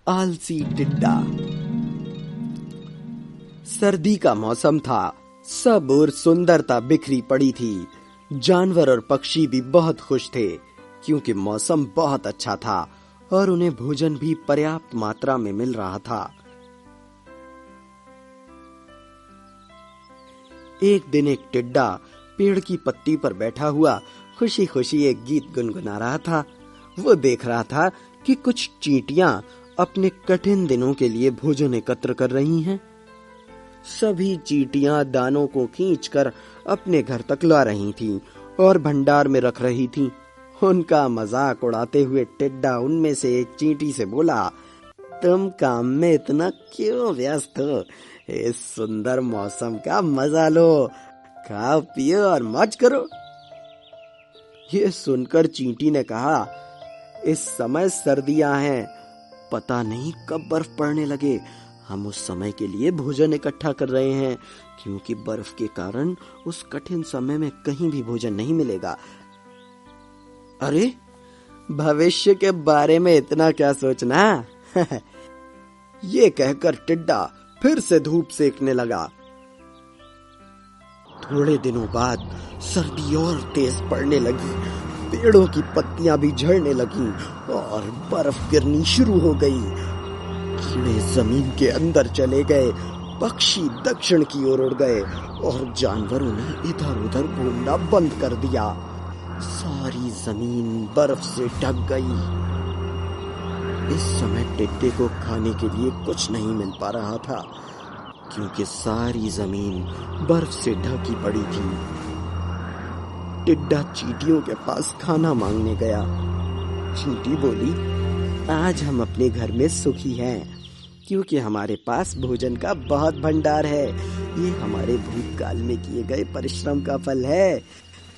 आलसी टिड्डा। सर्दी का मौसम था। सब ओर सुंदरता बिखरी पड़ी थी। जानवर और पक्षी भी बहुत खुश थे क्योंकि मौसम बहुत अच्छा था और उन्हें भोजन भी पर्याप्त मात्रा में मिल रहा था। एक दिन एक टिड्डा पेड़ की पत्ती पर बैठा हुआ खुशी खुशी एक गीत गुनगुना रहा था। वो देख रहा था कि कुछ चींटियां अपने कठिन दिनों के लिए भोजन एकत्र कर रही हैं। सभी चींटियां दानों को खींचकर अपने घर तक ला रही थीं और भंडार में रख रही थीं। उनका मजाक उड़ाते हुए टिड्डा उनमें से एक चींटी से बोला, तुम काम में इतना क्यों व्यस्त हो? इस सुंदर मौसम का मजा लो, खाओ पियो और मौज करो। ये सुनकर चींटी ने कहा, इस समय सर्दियां हैं, पता नहीं कब बर्फ पड़ने लगे। हम उस समय के लिए भोजन इकट्ठा कर रहे हैं क्योंकि बर्फ के कारण उस कठिन समय में कहीं भी भोजन नहीं मिलेगा। अरे, भविष्य के बारे में इतना क्या सोचना? ये कहकर टिड्डा फिर से धूप सेकने लगा। थोड़े दिनों बाद सर्दी और तेज पड़ने लगी। पेड़ों की पत्तियां भी झड़ने लगीं और बर्फ गिरनी शुरू हो गई। कीड़े जमीन के अंदर चले गए, पक्षी दक्षिण की ओर उड़ गए और जानवरों ने इधर उधर घूमना बंद कर दिया। सारी जमीन बर्फ से ढक गई। इस समय टिड्डे को खाने के लिए कुछ नहीं मिल पा रहा था क्योंकि सारी जमीन बर्फ से ढकी पड़ी थी। टिड्डा चींटियों के पास खाना मांगने गया। चींटी बोली, आज हम अपने घर में सुखी हैं क्योंकि हमारे पास भोजन का बहुत भंडार है। ये हमारे भूतकाल में किए गए परिश्रम का फल है।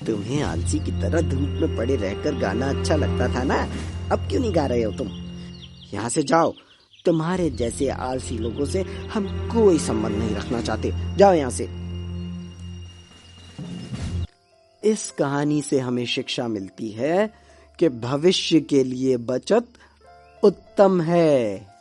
तुम्हें आलसी की तरह धूप में पड़े रहकर गाना अच्छा लगता था ना? अब क्यों नहीं गा रहे हो तुम? यहाँ से जाओ। तुम्हारे जैसे आलसी लोगों से हम कोई संबंध नहीं रखना चाहते। जाओ यहाँ से। इस कहानी से हमें शिक्षा मिलती है कि भविष्य के लिए बचत उत्तम है।